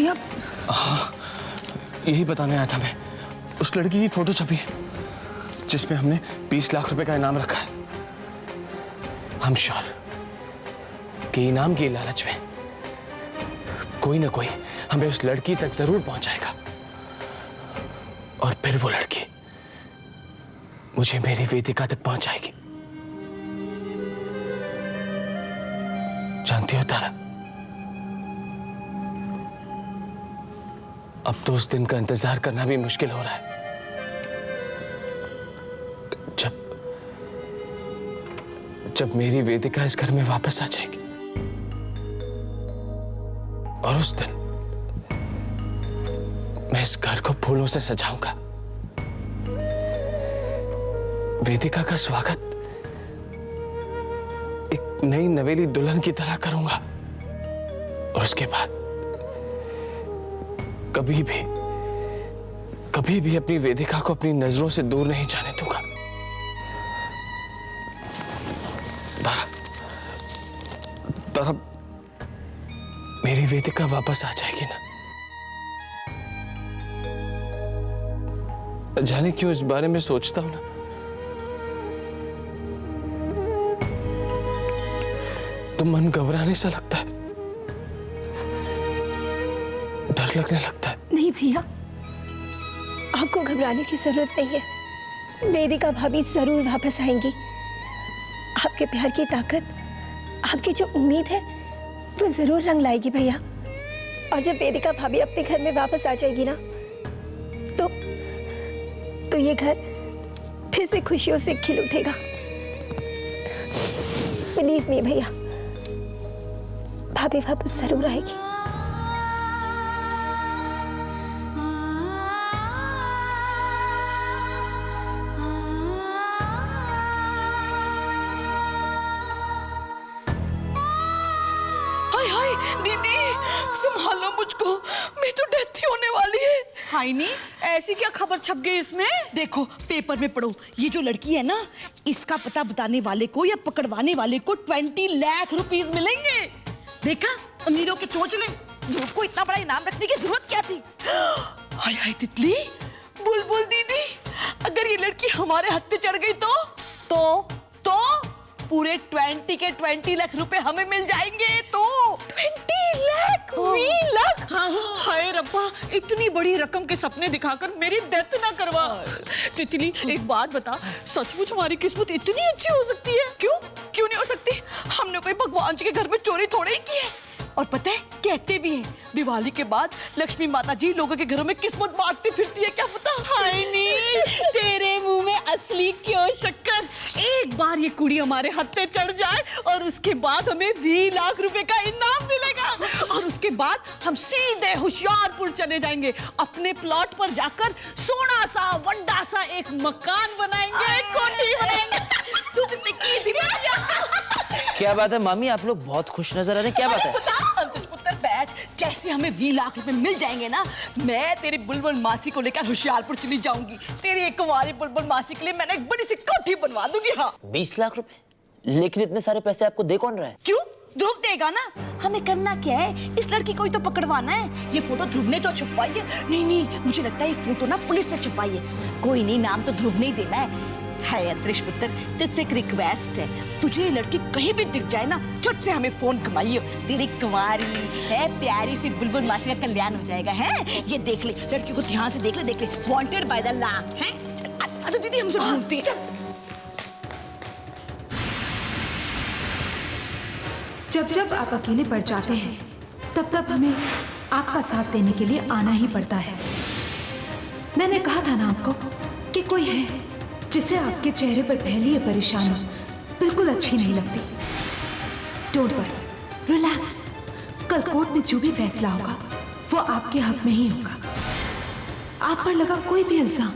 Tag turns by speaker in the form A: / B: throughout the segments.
A: भैया।
B: हाँ, यही बताने आया था मैं। उस लड़की की फोटो छपी है जिसमें हमने 20 लाख रुपए का इनाम रखा है। हम श्योर कि इनाम के लालच में कोई ना कोई हमें उस लड़की तक जरूर पहुंचाएगा और फिर वो लड़की मुझे मेरी वेदिका तक पहुंचाएगी। जानती हो तारा, अब तो उस दिन का इंतजार करना भी मुश्किल हो रहा है जब मेरी वेदिका इस घर में वापस आ जाएगी। और उस दिन मैं इस घर को फूलों से सजाऊंगा, वेदिका का स्वागत एक नई नवेली दुल्हन की तरह करूंगा और उसके बाद कभी भी अपनी वेदिका को अपनी नजरों से दूर नहीं जाने दूंगा। तारा, मेरी वेदिका वापस आ जाएगी ना? जाने क्यों इस बारे में सोचता हूं ना, तो मन घबराने सा लगता है, डर लगने लगता है।
A: नहीं भैया, आपको घबराने की जरूरत नहीं है। वेदिका भाभी जरूर वापस आएंगी। आपके प्यार की ताकत, आपकी जो उम्मीद है वो जरूर रंग लाएगी भैया। और जब वेदिका भाभी अपने घर में वापस आ जाएगी ना, तो ये घर फिर से खुशियों से खिल उठेगा। बिलीव मी भैया, भाभी वापस जरूर आएगी।
C: दीदी संभालो मुझको, मैं तो डेथ ही होने वाली है।
D: हाय नी, ऐसी क्या खबर छप गई इसमें?
C: देखो पेपर में पढ़ो, ये जो लड़की है ना, इसका पता बताने वाले को या पकड़वाने वाले को 20 लाख रुपीस मिलेंगे। देखा, अमीरों के चोंचले, ध्रुव को इतना बड़ा इनाम रखने की जरूरत क्या थी? हाय हाय तितली, बुलबुल दीदी, अगर ये लड़की हमारे हाथ पे चढ़ गई तो पूरे 20 के 20 लाख रुपए हमें मिल जाएंगे। तो 20 लाख, 20 लाख।
D: हाय रब्बा, इतनी बड़ी रकम के सपने दिखाकर मेरी डेथ ना करवा। तितली एक बात बता, सचमुच हमारी किस्मत इतनी अच्छी हो सकती है?
C: क्यों नहीं हो सकती? हमने कोई भगवान जी के घर में चोरी थोड़े ही की है। और पता है, कहते भी हैं दिवाली के बाद लक्ष्मी माता जी लोगों के घरों में किस्मत बांटती फिरती है। क्या पता?
D: हाय नी, तेरे मुंह में असली क्यों शक्कर। एक बार ये कुड़ी हमारे हाथ पे चढ़ जाए और उसके बाद हमें 20 लाख रुपए का इनाम मिलेगा। और उसके बाद हम सीधे होशियारपुर चले जाएंगे, अपने प्लॉट पर जाकर सोना सा वड्डा सा एक मकान बनाएंगे, कोठी बनाएंगे।
E: क्या बात है मामी, आप लोग बहुत खुश नजर आ रहे हैं, क्या बात है?
C: पुत्र बैठ, जैसे हमें 20 लाख रुपए मिल जाएंगे ना, मैं तेरी बुलबुल मासी को लेकर होशियारपुर चली जाऊंगी। तेरी एक कुंवारी बुलबुल मासी के लिए मैंने एक बड़ी सी कोठी बनवा दूंगी। हाँ,
E: 20 लाख रुपए? लेकिन इतने सारे पैसे आपको दे कौन रहा है?
C: क्यों? ध्रुव देगा ना। हमें करना क्या है, इस लड़की को ही तो पकड़वाना है। ये फोटो ध्रुव ने तो छुपवाई है। नहीं, मुझे लगता है ये फोटो ना पुलिस ने छुपवाई है। कोई नहीं, नाम तो ध्रुव ने ही देना है। हाय अंतरिक्ष पुत्र, तुझसे एक रिक्वेस्ट है, तुझे ये लड़की कहीं भी दिख जाए ना, झट से हमें फोन घुमाइयो। तेरी कुंवारी है प्यारी सी बुलबुल मासी का कल्याण हो जाएगा। है, ये देख ले, लड़की को ध्यान से देख ले, वांटेड बाय द लॉ है। अच्छा दीदी, हमसे ढूंढती है।
F: जब आप अकेले पड़ जाते हैं, तब हमें आपका साथ देने के लिए आना ही पड़ता है। मैंने कहा था ना आपको कि कोई है जिसे आपके चेहरे पर फैली ये परेशानी बिल्कुल अच्छी नहीं लगती। Don't worry, relax. कल कोर्ट में जो भी फैसला होगा वो आपके हक में ही होगा। आप पर लगा कोई भी इल्जाम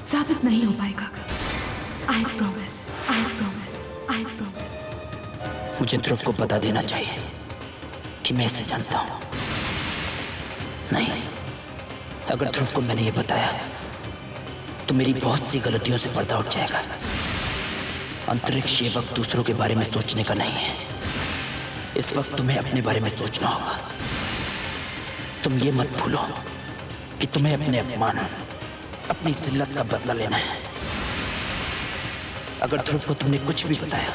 F: साबित नहीं हो पाएगा। I promise, I promise, I promise.
E: मुझे ध्रुव को बता देना चाहिए कि मैं इसे जानता हूं। नहीं, अगर ध्रुव को मैंने ये बताया तो मेरी बहुत सी गलतियों से पर्दा उठ जाएगा। अंतरिक्ष ये वक्त दूसरों के बारे में सोचने का नहीं है। इस वक्त तुम्हें अपने बारे में सोचना होगा। तुम ये मत भूलो कि तुम्हें अपने अपमान, अपनी जिल्लत का बदला लेना है। अगर ध्रुव को तुमने कुछ भी बताया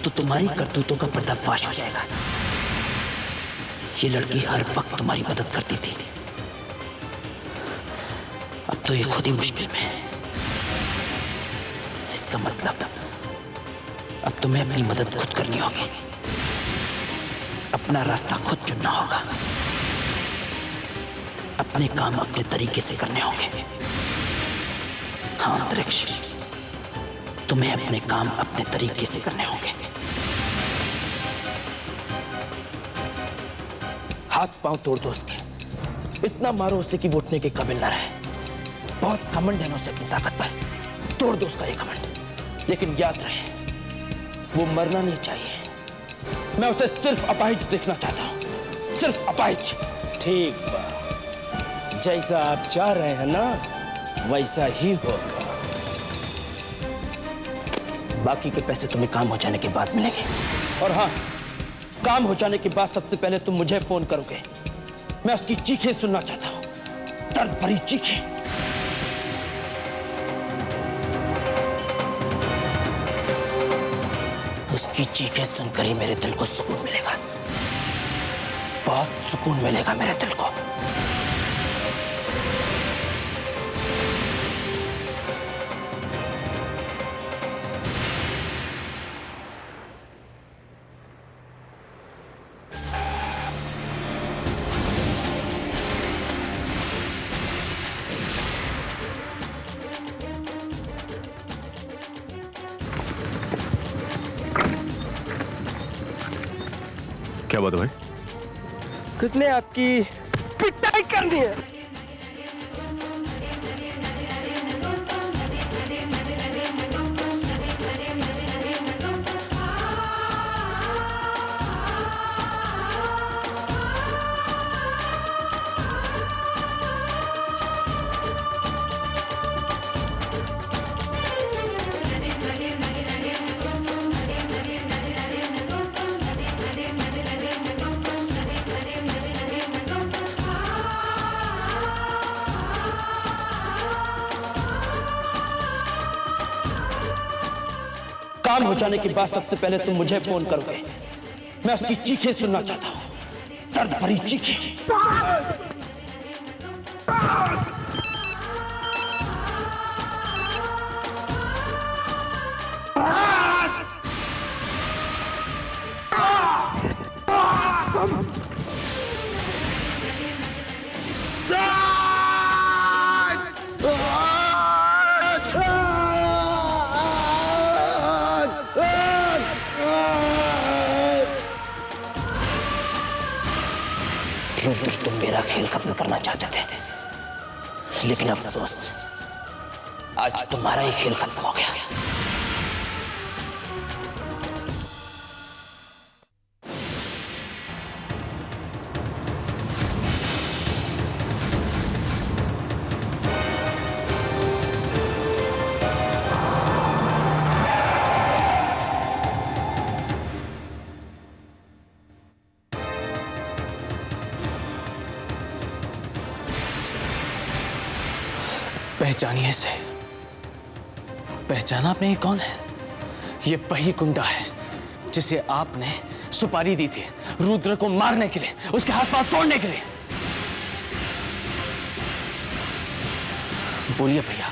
E: तो तुम्हारी करतूतों का पर्दाफाश हो जाएगा। ये लड़की हर वक्त तुम्हारी मदद करती थी, अब तो ये खुद ही मुश्किल में है। इसका मतलब अब तुम्हें अपनी मदद खुद करनी होगी, अपना रास्ता खुद चुनना होगा, अपने काम अपने तरीके से करने होंगे। हाँ अंतरिक्ष, तुम्हें अपने काम अपने तरीके से करने होंगे। हाथ पांव तोड़ दो उसके, इतना मारो उसे कि वो उठने के काबिल ना रहे। बहुत घमंड है ना उसे अपनी ताकत पर, तोड़ दो उसका ये घमंड। लेकिन याद रहे, वो मरना नहीं चाहिए। मैं उसे सिर्फ अपाहिज देखना चाहता हूं, सिर्फ अपाहिज।
G: ठीक बा, जैसा आप चाह रहे हैं ना वैसा ही होगा।
E: बाकी के पैसे तुम्हें काम हो जाने के बाद मिलेंगे। और हाँ, काम हो जाने के बाद सबसे पहले तुम मुझे फोन करोगे। मैं उसकी चीखें सुनना चाहता हूं, दर्द भरी चीखें। उसकी चीखें सुनकर ही मेरे दिल को सुकून मिलेगा, बहुत सुकून मिलेगा मेरे दिल को।
B: क्या बात है भाई?
G: कितने आपकी पिटाई करनी है?
E: काम हो जाने के बाद सबसे पहले तुम मुझे फोन करोगे। मैं उसकी चीखें सुनना चाहता हूं, दर्द भरी चीखें। रुद्र, तुम मेरा खेल खत्म करना चाहते थे, लेकिन अफसोस आज तुम्हारा ही खेल खत्म हो गया।
B: पहचानिए इसे। पहचाना आपने? ये कौन है? ये वही गुंडा है जिसे आपने सुपारी दी थी रुद्र को मारने के लिए, उसके हाथ पांव तोड़ने के लिए। बोलिए भैया,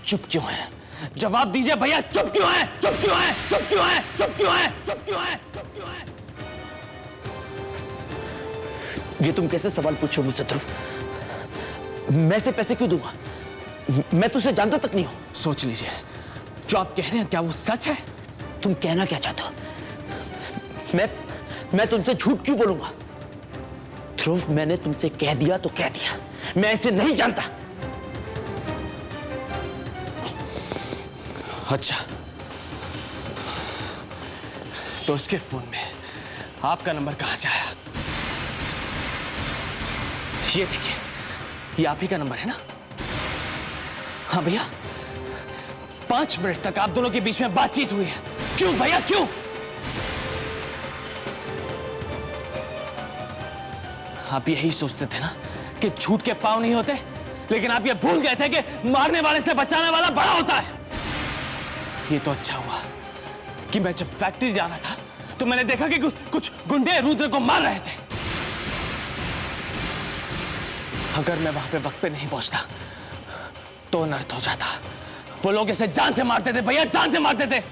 B: चुप क्यों है? जवाब दीजिए भैया, चुप क्यों है? चुप क्यों है? चुप क्यों है? चुप क्यों है? चुप क्यों है? चुप क्यों है?
E: ये तुम कैसे सवाल पूछो मुझसे ध्रुव? मैं से पैसे क्यों दूंगा? मैं तुझसे जानता तक नहीं हूं।
B: सोच लीजिए, जो आप कह रहे हैं क्या वो सच है?
E: तुम कहना क्या चाहते हो? मैं तुमसे झूठ क्यों बोलूंगा? ध्रुव, मैंने तुमसे कह दिया तो कह दिया, मैं इसे नहीं जानता।
B: अच्छा, तो इसके फोन में आपका नंबर कहां से आया? ये देखिए, ये आप ही का नंबर है ना? हाँ भैया, 5 मिनट तक आप दोनों के बीच में बातचीत हुई है। क्यों भैया, क्यों? आप यही सोचते थे ना कि झूठ के पाँव नहीं होते, लेकिन आप ये भूल गए थे कि मारने वाले से बचाने वाला बड़ा होता है। ये तो अच्छा हुआ कि मैं जब फैक्ट्री जा रहा था तो मैंने देखा कि कुछ गुंडे रुद्र को मार रहे थे। अगर मैं वहां पे वक्त पे नहीं पहुंचता तो अनर्थ हो जाता। वो लोग इसे जान से मारते थे भैया, जान से मारते थे।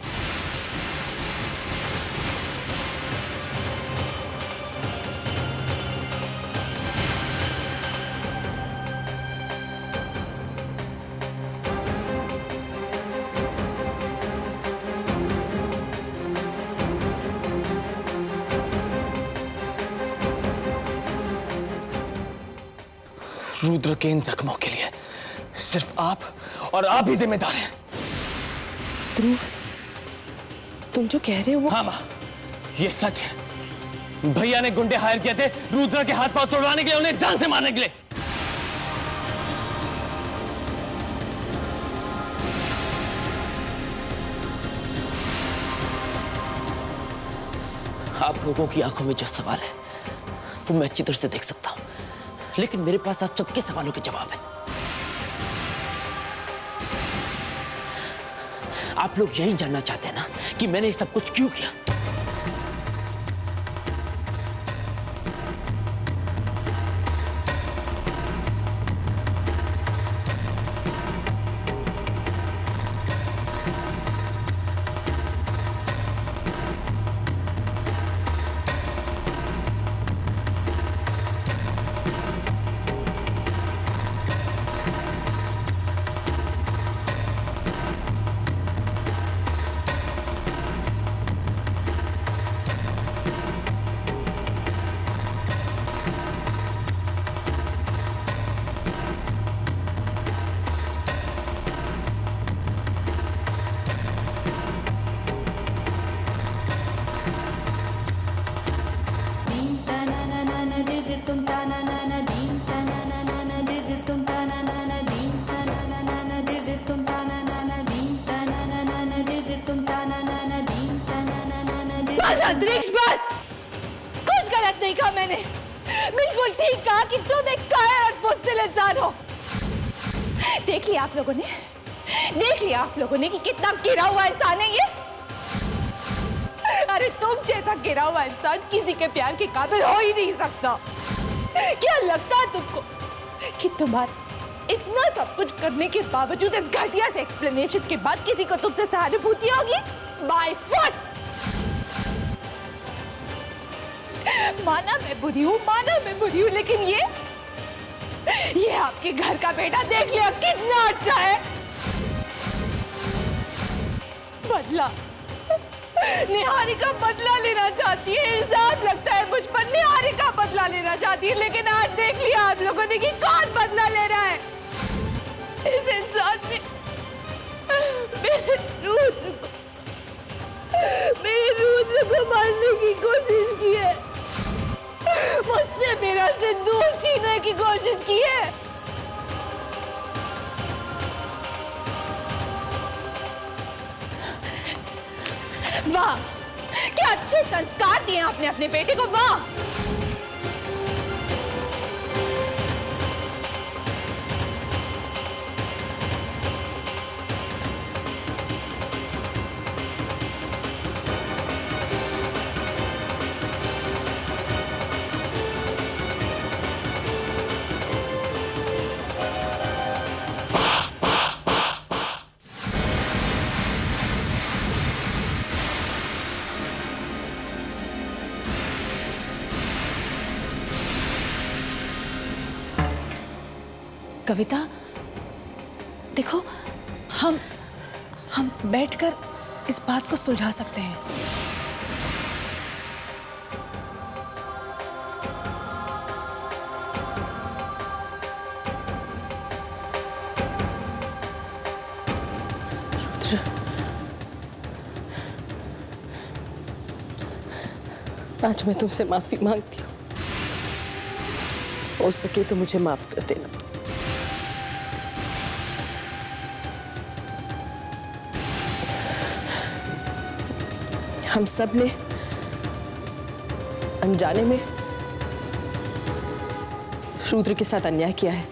B: रुद्र के इन जख्मों के लिए सिर्फ आप और आप ही जिम्मेदार हैं।
H: ध्रुव, तुम जो कह रहे हो वो...
B: हाँ माँ, ये सच है। भैया ने गुंडे हायर किए थे रुद्र के हाथ पांव तोड़वाने के लिए, उन्हें जान से मारने के लिए।
E: आप लोगों की आंखों में जो सवाल है वो मैं अच्छी तरह से देख सकता हूं, लेकिन मेरे पास आप सबके सवालों के जवाब है। आप लोग यही जानना चाहते हैं ना कि मैंने ये सब कुछ क्यों किया।
A: बस अंतरिक्ष, बस। कुछ गलत नहीं कहा मैंने, बिल्कुल ठीक कहा कि तुम एक कायर और बुज़दिल इंसान हो। देख लिया आप लोगों ने कि कितना गिरा हुआ इंसान है ये। अरे तुम जैसा गिरा हुआ इंसान किसी के प्यार के काबिल हो ही नहीं सकता। क्या लगता है तुमको कि तुम्हारा इतना सब कुछ करने के बावजूद, इस घटिया से एक्सप्लेनेशन के बाद किसी को तुमसे सहानुभूति होगी? By foot. माना मैं बुरी हूँ, लेकिन ये आपके घर का बेटा देख लिया कितना अच्छा है। बदला, निहारिका बदला लेना चाहती है। इल्जाम लगता है मुझ पर, निहारिका बदला लेना चाहती है, लेकिन आज देख लिया आप लोगों ने कि कौन बदला ले रहा है। इस इंसान ने मेरे रुद्र को मारने की कोशिश की है, मुझसे मेरा सिंदूर छीनने की कोशिश की है। वाह, क्या अच्छे संस्कार दिए आपने अपने बेटे को, वाह।
H: कविता, देखो, हम बैठकर इस बात को सुलझा सकते हैं। रुद्र, आज मैं तुमसे माफी मांगती हूँ। हो सके तो मुझे माफ कर देना। हम सब ने अनजाने में रुद्र के साथ अन्याय किया है।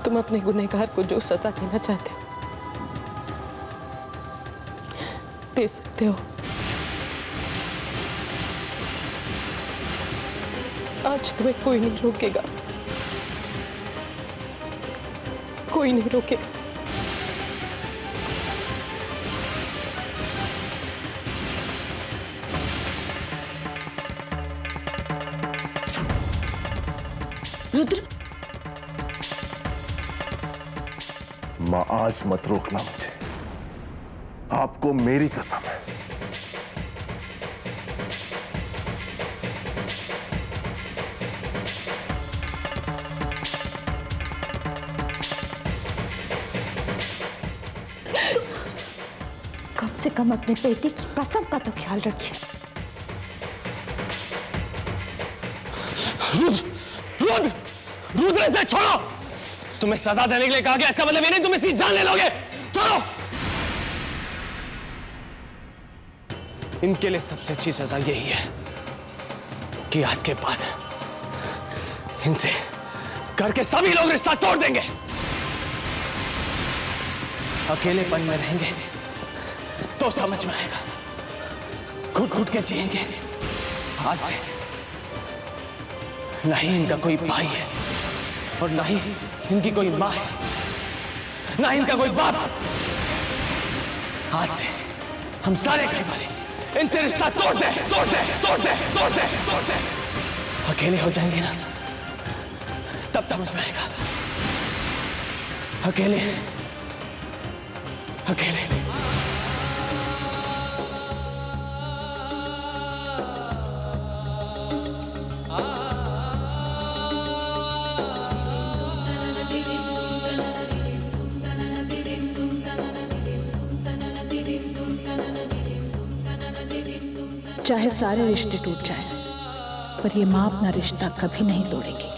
H: तुम अपने गुनहगार को जो सजा देना चाहते हो दे सकते हो। आज तुम्हें कोई नहीं रोकेगा, कोई नहीं रोकेगा।
C: रुद्र,
I: मां आज मत रोकना मुझे, आपको मेरी कसम है।
C: कम से कम अपने बेटे की कसम का तो ख्याल रखिए।
B: रुद्र, रुद्र इसे छोड़ो। तुम्हें सजा देने के लिए कहा गया, इसका मतलब ये नहीं तुम इसकी जान ले लोगे। छोड़ो। इनके लिए सबसे अच्छी सजा यही है कि आज के बाद इनसे घर के सभी लोग रिश्ता तोड़ देंगे, अकेलेपन में रहेंगे तो समझ में आएगा, घुट घुट के जिएंगे। आज से ना ही इनका कोई भाई है और ना ही इनकी कोई मां है, ना ही इनका कोई बाप। आज से हम सारे घर वाले इनसे रिश्ता तोड़ दे, तोड़ दे, तोड़ दे, तोड़ दे, तोड़ दे। अकेले हो जाएंगे ना तब समझ में आएगा। अकेले अकेले
F: चाहे सारे रिश्ते टूट जाएं, पर ये माँ अपना रिश्ता कभी नहीं तोड़ेगी।